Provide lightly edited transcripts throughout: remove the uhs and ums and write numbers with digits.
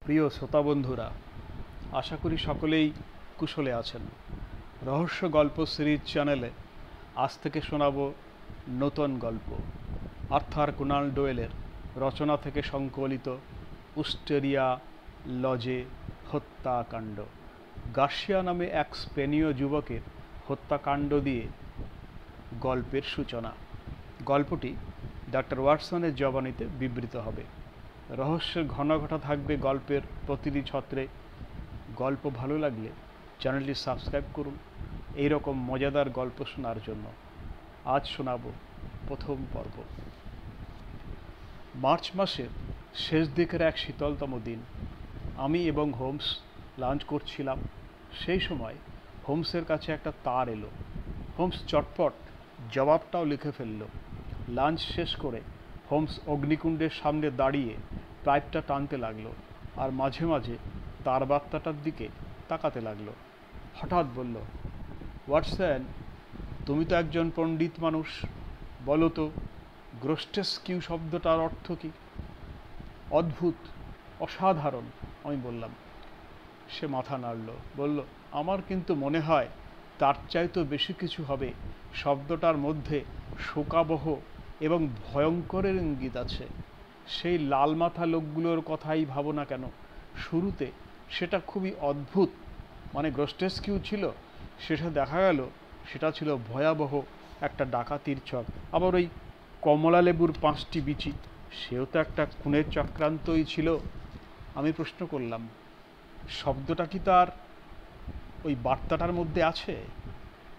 প্রিয় শ্রোতা বন্ধুরা, আশা করি সকলেই কুশলে আছেন। রহস্য গল্প সিরিজ চ্যানেলে আজ থেকে শোনাব নতুন গল্প, আর্থার কোনান ডয়েলের রচনা থেকে সংকলিত উস্টেরিয়া লজে হত্যাকাণ্ড। গার্সিয়া নামে এক স্পেনীয় যুবকের হত্যাকাণ্ড দিয়ে গল্পের সূচনা। গল্পটি ডক্টর ওয়াটসনের জবানিতে বিবৃত হবে। রহস্যের ঘনঘটা থাকবে গল্পের প্রতিটি ছত্রে। গল্প ভালো লাগলে চ্যানেলটি সাবস্ক্রাইব করুন এই রকম মজাদার গল্প শোনার জন্য। আজ শোনাব প্রথম পর্ব। মার্চ মাসের শেষ দিকের এক শীতলতম দিন আমি এবং হোমস লাঞ্চ করছিলাম। সেই সময় হোমসের কাছে একটা তার এলো। হোমস চটপট জবাবটাও লিখে ফেলল। লাঞ্চ শেষ করে হোমস অগ্নিকুণ্ডের সামনে দাঁড়িয়ে পাইপটা টানতে লাগলো আর মাঝে মাঝে তার বার্তাটার দিকে তাকাতে লাগলো। হঠাৎ বলল, ওয়াটসন, তুমি তো একজন পণ্ডিত মানুষ, বলো তো গ্রোস্টেস্কিউ শব্দটার অর্থ কী? অদ্ভুত, অসাধারণ, আমি বললাম। সে মাথা নাড়ল, বলল, আমার কিন্তু মনে হয় তার চাইতেও বেশি কিছু হবে। শব্দটার মধ্যে শোকাবহ এবং ভয়ঙ্করের ইঙ্গিত আছে। সেই লাল মাথা লোকগুলোর কথাই ভাবো না কেন, শুরুতে সেটা খুবই অদ্ভুত, মানে গ্রোস্টেস্কিউ ছিল, শেষে দেখা গেল সেটা ছিল ভয়াবহ একটা ডাকাতির ছক। আবার ওই কমলা লেবুর 5টি বিচি, সেও তো একটা খুনের চক্রান্তই ছিল। আমি প্রশ্ন করলাম, শব্দটা কি তার ওই বার্তাটার মধ্যে আছে?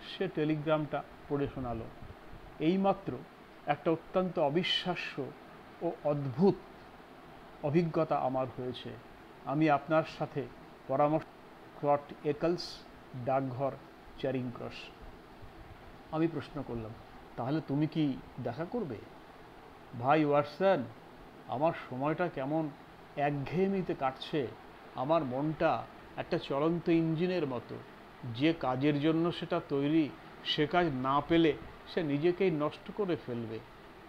সে টেলিগ্রামটা পড়ে শোনালো। এইমাত্র একটা অত্যন্ত অবিশ্বাস্য ও অদ্ভুত অভিজ্ঞতা আমার হয়েছে। আমি আপনার সাথে পরামর্শ, ক্রট একলস, ডাকঘর, চ্যারিং ক্রস। আমি প্রশ্ন করলাম, তাহলে তুমি কি দেখা করবে? ভাই ওয়াটসন, আমার সময়টা কেমন একঘেয়েমিতে কাটছে। আমার মনটা একটা চলন্ত ইঞ্জিনের মতো। যে কাজের জন্য সেটা তৈরি, সে কাজ না পেলে সে নিজেকেই নষ্ট করে ফেলবে।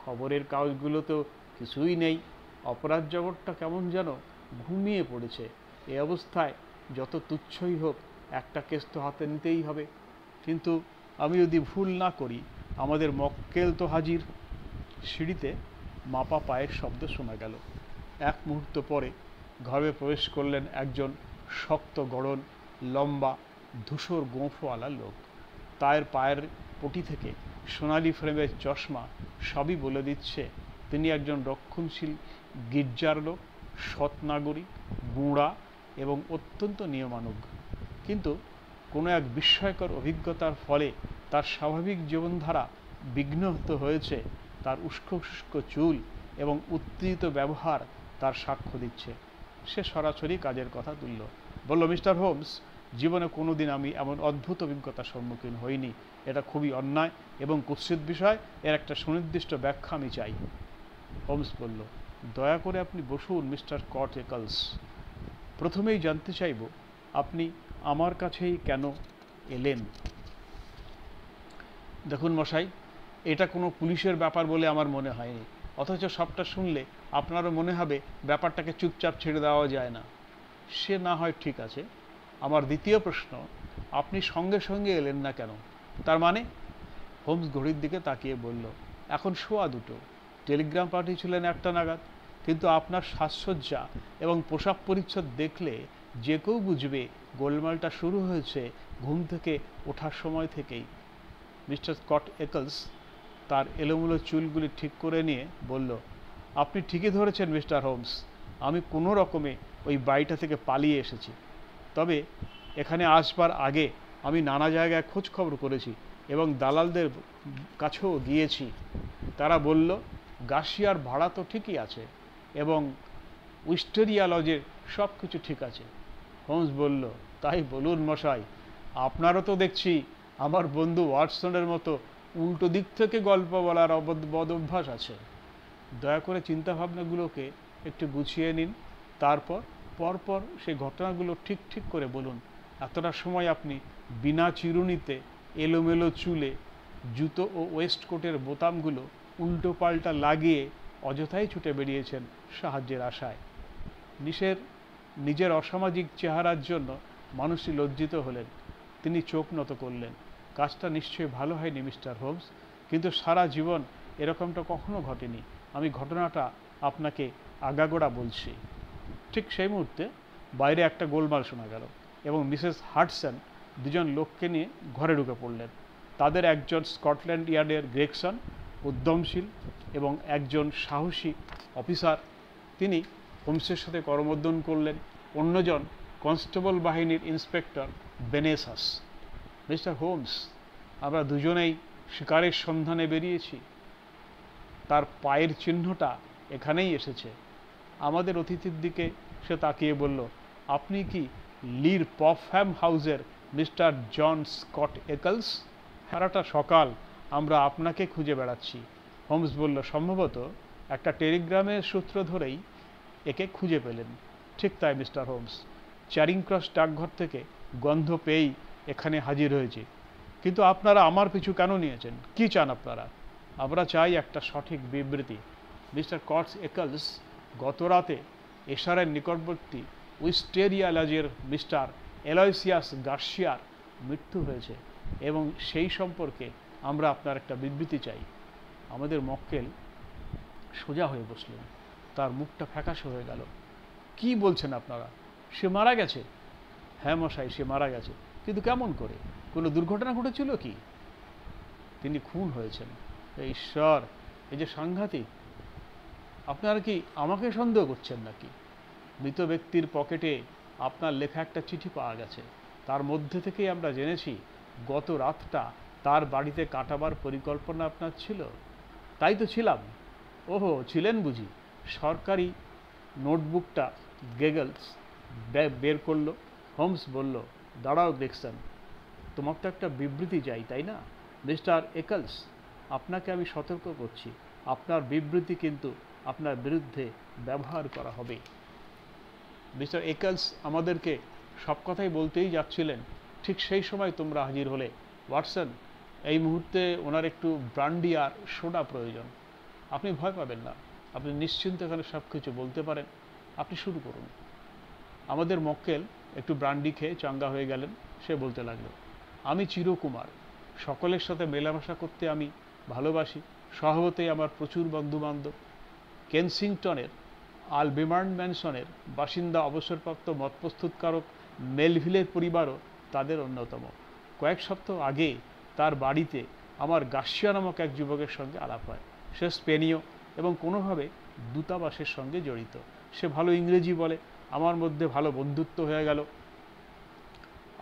খবরের কাগজগুলোতেও কিছুই নেই। অপরাধ জগৎটা কেমন যেন ঘুমিয়ে পড়েছে। এ অবস্থায় যত তুচ্ছই হোক, একটা কেস তো হাতে নিতেই হবে। কিন্তু আমি যদি ভুল না করি, আমাদের মক্কেল তো হাজির। সিঁড়িতে মাপা পায়ের শব্দ শোনা গেল। এক মুহূর্ত পরে ঘরে প্রবেশ করলেন একজন শক্ত গড়ন, লম্বা, ধূসর গোঁফওয়ালা লোক। তার পায়ের পটি থেকে সোনালি ফ্রেমের চশমা সবই বলে দিচ্ছে তিনি একজন রক্ষণশীল গির্জার লোক, সৎ নাগরিক, গুঁড়া এবং অত্যন্ত নিয়মানুগ। কিন্তু কোনো এক বিস্ময়কর অভিজ্ঞতার ফলে তার স্বাভাবিক জীবনধারা বিঘ্নিত হয়েছে। তার উস্কো শুষ্ক চুল এবং উত্তেজিত ব্যবহার তার সাক্ষ্য দিচ্ছে। সে সরাসরি কাজের কথা তুলল, বলল, মিস্টার হোমস, জীবনে কোনো দিন আমি এমন অদ্ভুত অভিজ্ঞতার সম্মুখীন হইনি। এটা খুবই অন্যায় এবং কুৎসিত বিষয়। এর একটা সুনির্দিষ্ট ব্যাখ্যা আমি চাই। হোমস বলল, দয়া করে আপনি বসুন মিস্টার ক্রট একলস। প্রথমেই জানতে চাইব আপনি আমার কাছেই কেন এলেন? দেখুন মশাই, এটা কোনো পুলিশের ব্যাপার বলে আমার মনে হয়নি, অথচ সবটা শুনলে আপনারও মনে হবে ব্যাপারটাকে চুপচাপ ছেড়ে দেওয়া যায় না। সে না হয় ঠিক আছে। আমার দ্বিতীয় প্রশ্ন, আপনি সঙ্গে সঙ্গে এলেন না কেন? তার মানে? হোমস ঘড়ির দিকে তাকিয়ে বলল, এখন 2:15। টেলিগ্রাম পাঠিয়েছিলেন 1টা নাগাদ। কিন্তু আপনার সাজসজ্জা এবং পোশাক পরিচ্ছদ দেখলে যে কেউ বুঝবে গোলমালটা শুরু হয়েছে ঘুম থেকে ওঠার সময় থেকেই। মিস্টার ক্রট একলস তার এলোমেলো চুলগুলি ঠিক করে নিয়ে বলল, আপনি ঠিকই ধরেছেন মিস্টার হোমস, আমি কোনো রকমে ওই বাড়িটা থেকে পালিয়ে এসেছি। তবে এখানে আসবার আগে আমি নানা জায়গায় খোঁজ খবর করেছি এবং দালালদের কাছেও গিয়েছি। তারা বলল, গার্সিয়ার ভাড়া তো ঠিকই আছে এবং উইস্টেরিয়া লজের সব কিছু ঠিক আছে। হোমস বলল, তাই বলুন মশাই, আপনারও তো দেখছি আমার বন্ধু ওয়াটসনের মতো উল্টো দিক থেকে গল্প বলার বদ অভ্যাস আছে। দয়া করে চিন্তাভাবনাগুলোকে একটু গুছিয়ে নিন, তারপর পরপর সেই ঘটনাগুলো ঠিক ঠিক করে বলুন। এতটা সময় আপনি বিনা চিরুনিতে, এলোমেলো চুলে, জুতো ও ওয়েস্টকোটের বোতামগুলো উল্টো পাল্টা লাগিয়ে অযথাই ছুটে বেরিয়েছেন সাহায্যের আশায়। নিজের অসামাজিক চেহারার জন্য মানুষটি লজ্জিত হলেন। তিনি চোখ নত করলেন। কাজটা নিশ্চয়ই ভালো হয়নি মিস্টার হোমস, কিন্তু সারা জীবন এরকমটা কখনো ঘটেনি। আমি ঘটনাটা আপনাকে আগাগোড়া বলছি। ঠিক সেই মুহূর্তে বাইরে একটা গোলমাল শোনা গেল এবং মিসেস হাডসন দুজন লোককে নিয়ে ঘরে ঢুকে পড়লেন। তাদের একজন স্কটল্যান্ড ইয়ার্ডের গ্রেগসন, উদ্যমশীল এবং একজন সাহসী অফিসার। তিনি হোমসের সাথে করমর্দন করলেন। অন্যজন কনস্টেবল বাহিনীর ইন্সপেক্টর বেনেসাস। মিস্টার হোমস, আমরা দুজনেই শিকারের সন্ধানে বেরিয়েছি। তার পায়ের চিহ্নটা এখানেই এসেছে। আমাদের অতিথির দিকে সে তাকিয়ে বলল, আপনি কি লির পফহ্যাম হাউসের মিস্টার জন স্কট একলস? সারাটা সকাল আমরা আপনাকে খুঁজে বেড়াচ্ছি। হোমস বলল, সম্ভবত একটা টেলিগ্রামের সূত্র ধরেই একে খুঁজে পেলেন। ঠিক তাই মিস্টার হোমস, চ্যারিং ক্রস ডাকঘর থেকে গন্ধ পেয়েই এখানে হাজির হয়েছি। কিন্তু আপনারা আমার পিছু কেন নিয়েছেন? কি চান আপনারা? আমরা চাই একটা সঠিক বিবৃতি। মিস্টার কটস একলস গত রাতে এশারের নিকটবর্তী উইস্টেরিয়া লজের মিস্টার এলয়সিয়াস গার্সিয়ার মৃত্যু হয়েছে এবং সেই সম্পর্কে আমরা আপনার একটা বিবৃতি চাই। আমাদের মক্কেল সোজা হয়ে বসলেন। তার মুখটা ফ্যাকাশে হয়ে গেল। কি বলছেন আপনারা? সে মারা গেছে? হ্যাঁ মশাই, সে মারা গেছে। কিন্তু কেমন করে? কোনো দুর্ঘটনা ঘটেছিল কি? তিনি খুন হয়েছেন। ঈশ্বর, এই যে সাংঘাতিক! আপনারা কি আমাকে সন্দেহ করছেন নাকি? মৃত ব্যক্তির পকেটে আপনার লেখা একটা চিঠি পাওয়া গেছে। তার মধ্যে থেকেই আমরা জেনেছি গত রাতটা তার বাড়িতে কাটাবার পরিকল্পনা আপনার ছিল। তাই তো ছিলাম। ওহো, ছিলেন বুঝি? সরকারি নোটবুকটা গেগলস বের করলো। হোমস বলল, দাঁড়াও গ্রেগসন, তোমার তো একটা বিবৃতি চাই, তাই না? মিস্টার একলস, আপনাকে আমি সতর্ক করছি, আপনার বিবৃতি কিন্তু আপনার বিরুদ্ধে ব্যবহার করা হবে। মিস্টার একলস আমাদেরকে সব কথাই বলতেই যাচ্ছিলেন। ঠিক সেই সময় তোমরা হাজির হলে। ওয়াটসন, এই মুহূর্তে ওনার একটু ব্রান্ডি আর সোডা প্রয়োজন। আপনি ভয় পাবেন না, আপনি নিশ্চিন্তে এখানে সব কিছু বলতে পারেন। আপনি শুরু করুন। আমাদের মক্কেল একটু ব্রান্ডি খেয়ে চাঙ্গা হয়ে গেলেন। সে বলতে লাগলো, আমি চিরকুমার। সকলের সাথে মেলামেশা করতে আমি ভালোবাসি। স্বভাবতেই আমার প্রচুর বন্ধুবান্ধব। কেনসিংটনের আলবেমার্ন ম্যানসনের বাসিন্দা অবসরপ্রাপ্ত মদ প্রস্তুতকারক মেলভিলের পরিবারও তাদের অন্যতম। কয়েক সপ্তাহ আগে তার বাড়িতে আমার গার্সিয়া নামক এক যুবকের সঙ্গে আলাপ হয়। সে স্পেনীয় এবং কোনোভাবে দূতাবাসের সঙ্গে জড়িত। সে ভালো ইংরেজি বলে। আমার মধ্যে ভালো বন্ধুত্ব হয়ে গেল।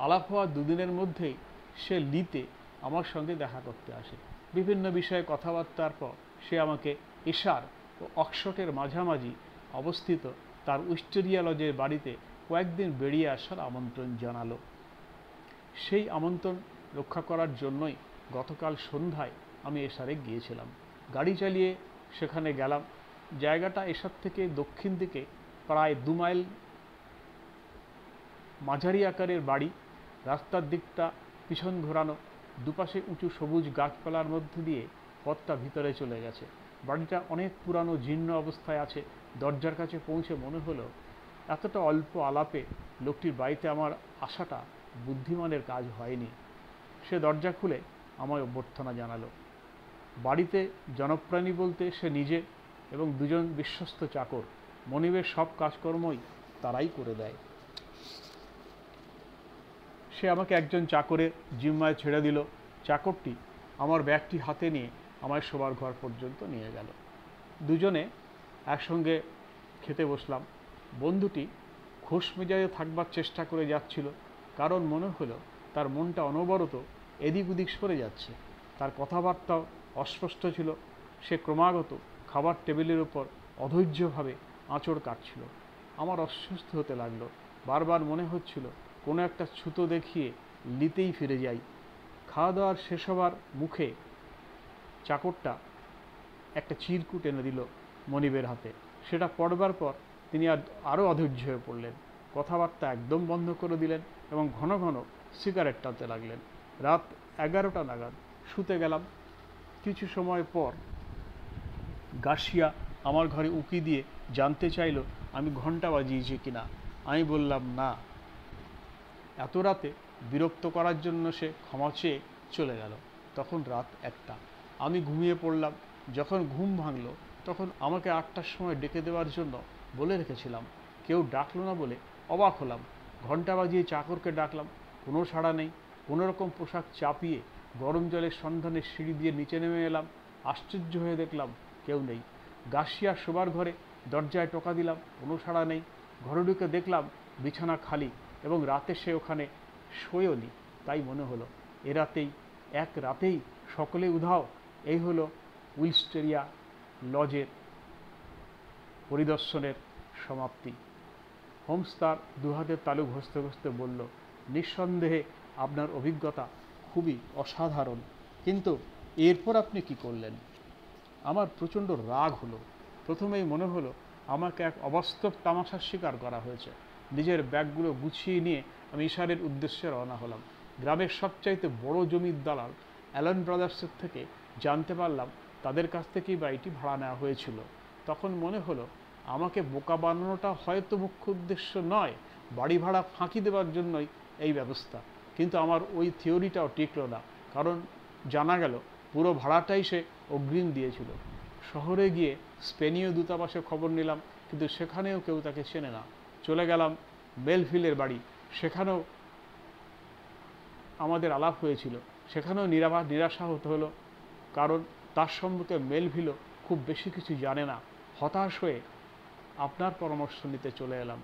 আলাপ হওয়ার দুদিনের মধ্যেই সে লিতে আমার সঙ্গে দেখা করতে আসে। বিভিন্ন বিষয়ে কথাবার্তার পর সে আমাকে এশার ও অক্সফোর্ডের মাঝামাঝি অবস্থিত তার উইস্টেরিয়া লজের বাড়িতে কয়েকদিন বেরিয়ে আসার আমন্ত্রণ জানালো। সেই আমন্ত্রণ রক্ষা করার জন্যই গতকাল সন্ধ্যায় আমি এশারে গিয়েছিলাম। গাড়ি চালিয়ে সেখানে গেলাম। জায়গাটা এশার থেকে দক্ষিণ দিকে প্রায় 2 মাইল। মাঝারি আকারের বাড়ি। রাস্তার দিকটা পিছন ঘোরানো। দুপাশে উঁচু সবুজ গাছপালার মধ্যে দিয়ে পথটা ভিতরে চলে গেছে। বাড়িটা অনেক পুরানো, জীর্ণ অবস্থায় আছে। দরজার কাছে পৌঁছে মনে হলো এতটা অল্প আলাপে লোকটির বাড়িতে আমার আসাটা বুদ্ধিমানের কাজ হয়নি। সে দরজা খুলে আমায় অভ্যর্থনা জানালো। বাড়িতে জনপ্রাণী বলতে সে নিজে এবং 2 জন বিশ্বস্ত চাকর। মনিবের সব কাজকর্মই তারাই করে দেয়। সে আমাকে একজন চাকরের জিম্মায় ছেড়ে দিল। চাকরটি আমার ব্যাগটি হাতে নিয়ে আমায় শোবার ঘর পর্যন্ত নিয়ে গেল। দুজনে একসঙ্গে খেতে বসলাম। বন্ধুটি খোশ মেজাজে থাকবার চেষ্টা করে যাচ্ছিল, কারণ মনে হলো তার মনটা অনবরত এদিক ওদিক সরে যাচ্ছে। তার কথাবার্তাও অস্পষ্ট ছিল। সে ক্রমাগত খাবার টেবিলের উপর অধৈর্যভাবে আঁচড় কাটছিল। আমার অস্বস্তি হতে লাগলো। বারবার মনে হচ্ছিল কোনো একটা ছুতো দেখিয়ে লিতেই ফিরে যাই। খাওয়া দাওয়ার শেষ হবার মুখে চাকরটা একটা চিরকুট এনে দিল মনিবের হাতে। সেটা পড়বার পর তিনি আরও অধৈর্য হয়ে পড়লেন। কথাবার্তা একদম বন্ধ করে দিলেন এবং ঘন ঘন সিগারেট টানতে লাগলেন। রাত 11টা নাগাদ শুতে গেলাম। কিছু সময় পর গার্সিয়া আমার ঘরে উঁকি দিয়ে জানতে চাইল আমি ঘন্টা বাজিয়েছি কিনা। আমি বললাম না। এত রাতে বিরক্ত করার জন্য সে ক্ষমা চেয়ে চলে গেল। তখন রাত 1টা। আমি ঘুমিয়ে পড়লাম। যখন ঘুম ভাঙল তখন আমাকে 8টার সময় ডেকে দেওয়ার জন্য বলে রেখেছিলাম। কেউ ডাকলো না বলে অবাক হলাম। ঘণ্টা বাজিয়ে চাকরকে ডাকলাম, কোনো সাড়া নেই। কোনোরকম পোশাক চাপিয়ে গরম জলের সন্ধানে সিঁড়ি দিয়ে নিচে নেমে এলাম। আশ্চর্য হয়ে দেখলাম কেউ নেই। গার্সিয়ার শোবার ঘরে দরজায় টোকা দিলাম, কোনো সাড়া নেই। ঘরে ঢুকে দেখলাম বিছানা খালি এবং রাতে সে ওখানে শোয়নি। তাই মনে হলো এক রাতেই সকলে উধাও। এই হলো উইস্টেরিয়া লজের পরিদর্শনের সমাপ্তি। হোমস তার দুহাতের তালু ঘষতে ঘষতে বলল, নিঃসন্দেহে আপনার অভিজ্ঞতা খুবই অসাধারণ, কিন্তু এরপর আপনি কি করলেন? আমার প্রচণ্ড রাগ হলো। প্রথমেই মনে হলো আমাকে এক অবাস্তব তামাশার শিকার করা হয়েছে। নিজের ব্যাগগুলো গুছিয়ে নিয়ে আমি ইশারের উদ্দেশ্যে রওনা হলাম। গ্রামের সবচাইতে বড় জমির দালাল অ্যালান ব্রাদার্সের থেকে জানতে পারলাম তাদের কাছ থেকেই বাড়িটি ভাড়া নেওয়া হয়েছিল। তখন মনে হলো আমাকে বোকা বানানোটা হয়তো মুখ্য উদ্দেশ্য নয়, বাড়ি ভাড়া ফাঁকি দেওয়ার জন্যই এই ব্যবস্থা। কিন্তু আমার ওই থিওরিটাও টিকল না, কারণ জানা গেল পুরো ভাড়াটাই সে অগ্রিম দিয়েছিল। শহরে গিয়ে স্পেনীয় দূতাবাসে খবর নিলাম, কিন্তু সেখানেও কেউ তাকে চেনে না। চলে গেলাম মেলভিলের বাড়ি, সেখানেও আমাদের আলাপ হয়েছিল। সেখানেও নিরাশা হতে হলো, কারণ তার সম্পর্কে মেলভিলও খুব বেশি কিছু জানে না। হতাশ হয়ে আপনার পরামর্শ নিতে চলে এলাম।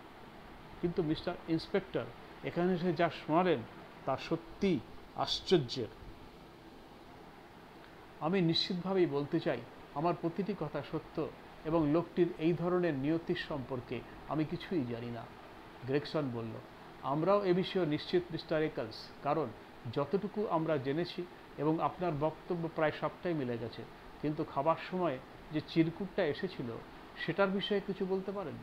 কিন্তু মিস্টার ইন্সপেক্টর, এখানে এসে যা শোনালেন তা সত্যিই আশ্চর্যের। আমি নিশ্চিতভাবেই বলতে চাই আমার প্রতিটি কথা সত্য এবং লোকটির এই ধরনের নিয়তির সম্পর্কে আমি কিছুই জানি না। গ্রেগসন বলল, আমরাও এ বিষয়ে নিশ্চিত মিস্টার একলস, কারণ যতটুকু আমরা জেনেছি এবং আপনার বক্তব্য প্রায় সবটাই মিলে গেছে। কিন্তু খাবার সময় যে চিরকুটটা এসেছিল সেটার বিষয়ে কিছু বলতে পারেন?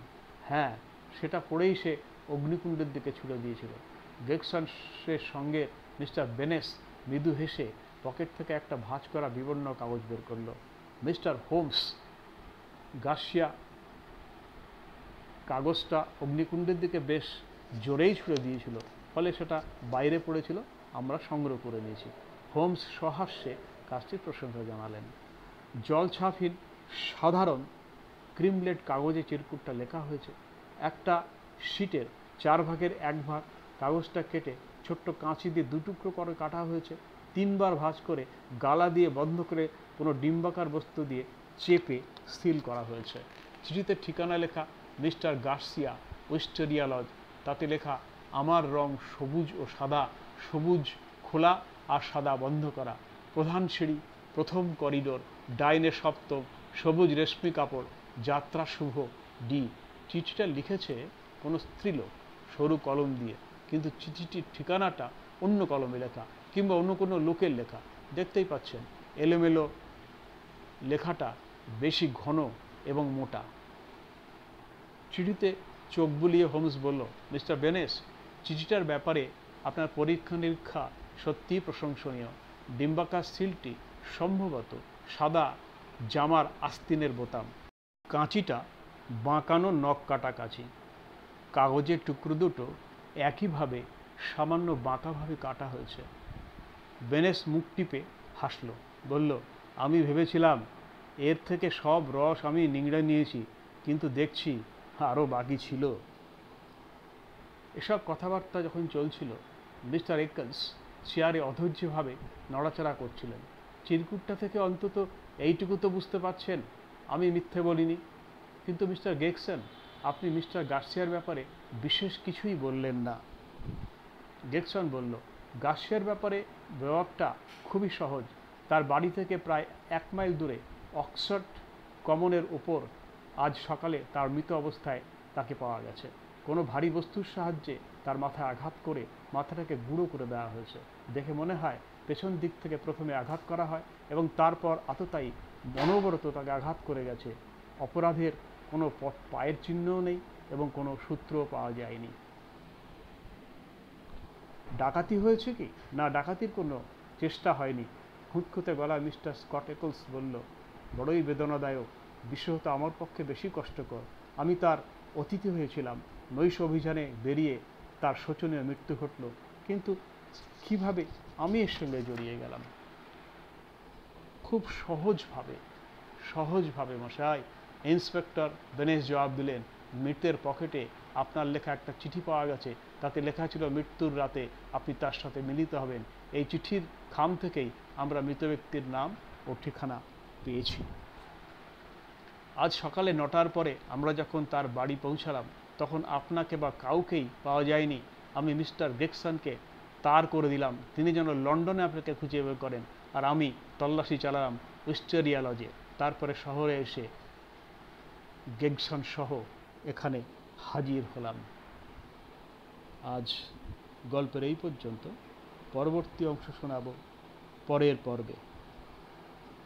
হ্যাঁ, সেটা পড়েই সে অগ্নিকুণ্ডের দিকে ছুড়ে দিয়েছিল। গ্রেগসনের সঙ্গে মিস্টার বেনেস মৃদু হেসে পকেট থেকে একটা ভাঁজ করা বিবর্ণ কাগজ বের করল। মিস্টার হোমস গার্সিয়া কাগজটা অগ্নিকুণ্ডের দিকে বেশ জোরেই ছুড়ে দিয়েছিল, ফলে সেটা বাইরে পড়েছিল। আমরা সংগ্রহ করে নিয়েছি। হোমস সহাস্যে কাজটির প্রশংসা জানালেন। জলছাপহীন সাধারণ ক্রিমলেট কাগজে চিরকুটটা লেখা হয়েছে। একটা শীটের 1/4 ভাগ কাগজটা কেটে ছোট্ট কাঁচি দিয়ে 2 টুকরো করে কাটা হয়েছে। 3বার ভাঁজ করে গালা দিয়ে বন্ধ করে কোনো ডিম্বাকার বস্তু দিয়ে চেপে সিল করা হয়েছে। চিঠিতে ঠিকানা লেখা, মিস্টার গার্সিয়া, উইস্টেরিয়া লজ। তাতে লেখা, আমার রং সবুজ ও সাদা, সবুজ খোলা আর সাদা বন্ধ করা, প্রধান সিঁড়ি, প্রথম করিডোর, ডাইনে 7ম, সবুজ রেশমি কাপড়, যাত্রা শুভ, ডি। চিঠিটা লিখেছে কোনো স্ত্রীলোক সরু কলম দিয়ে, কিন্তু চিঠিটির ঠিকানাটা অন্য কলমে লেখা, কিংবা অন্য কোনো লোকের লেখা। দেখতেই পাচ্ছেন এলোমেলো লেখাটা, বেশি ঘন এবং মোটা। চিঠিতে চোখ বুলিয়ে হোমস বলল, মিস্টার বেনেস, চিঠিটার ব্যাপারে আপনার পরীক্ষা নিরীক্ষা সত্যিই প্রশংসনীয়। ডিম্বাকার সিলটি সম্ভবত সাদা জামার আস্তিনের বোতাম। কাঁচিটা বাঁকানো নখ কাটা কাঁচি। কাগজের টুকরো দুটো একইভাবে সামান্য বাঁকাভাবে কাটা হয়েছে। বেনেস মুখ টিপে হাসল, বলল, আমি ভেবেছিলাম এর থেকে সব রস আমি নিংড়ে নিয়েছি, কিন্তু দেখছি আরও বাকি ছিল। এসব কথাবার্তা যখন চলছিল, মিস্টার একলস চেয়ারে অধৈর্যভাবে নড়াচড়া করছিলেন। চিরকুটটা থেকে অন্তত এইটুকু তো বুঝতে পারছেন আমি মিথ্যে বলিনি। কিন্তু মিস্টার গ্রেগসন, আপনি মিস্টার গার্সিয়ার ব্যাপারে বিশেষ কিছুই বললেন না। গ্রেগসন বলল, গার্সিয়ার ব্যাপারে ব্যাপারটা খুবই সহজ। তার বাড়ি থেকে প্রায় 1 মাইল দূরে অক্সফোর্ড কমনের ওপর আজ সকালে তার মৃত অবস্থায় তাকে পাওয়া গেছে। কোনো ভারী বস্তুর সাহায্যে তার মাথায় আঘাত করে মাথাটাকে গুঁড়ো করে দেওয়া হয়েছে। দেখে মনে হয় পেছন দিক থেকে প্রথমে আঘাত করা হয় এবং তারপর আততায়ী অনবরত তাকে আঘাত করে গেছে। অপরাধের কোনো পায়ের চিহ্নও নেই এবং কোনো সূত্রও পাওয়া যায়নি। ডাকাতি হয়েছে কি না, ডাকাতির কোনো চেষ্টা হয়নি। খুঁতখুঁতে গলা মিস্টার স্কট একলস বলল, বড়ই বেদনাদায়ক, বিশেষত আমার পক্ষে বেশি কষ্টকর। আমি তার অতিথি হয়েছিলাম নৈশ অভিযানে বেরিয়ে তার শোচনীয় মৃত্যু ঘটল, কিন্তু কিভাবে আমি এর সঙ্গে জড়িয়ে গেলাম? খুব সহজভাবে মশাই। ইন্সপেক্টর দনেশ জবাব দিলেন, মৃতের পকেটে আপনার লেখা একটা চিঠি পাওয়া গেছে, তাতে লেখা ছিল মৃত্যুর রাতে আপনি তার সাথে মিলিত হবেন। এই চিঠির খাম থেকেই আমরা মৃত ব্যক্তির নাম ও ঠিকানা পেয়েছি। আজ সকালে 9টার পরে আমরা যখন তার বাড়ি পৌঁছালাম, তখন আপনাকে বা কাউকেই পাওয়া যায়নি। আমি মিস্টার গ্রেগসনকে তার করে দিলাম, তিনি যেন লন্ডনে আপনাকে খুঁজে বের করেন, আর আমি তল্লাশি চালালাম উইস্টেরিয়া লজে। তারপরে শহরে এসে গ্রেগসন সহ এখানে হাজির হলাম। আজ গল্পের এই পর্যন্ত। পরবর্তী অংশ শোনাব পরের পর্বে।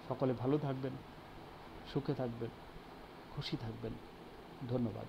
সকলে ভালো থাকবেন, সুখে থাকবেন, খুশি থাকবেন। ধন্যবাদ।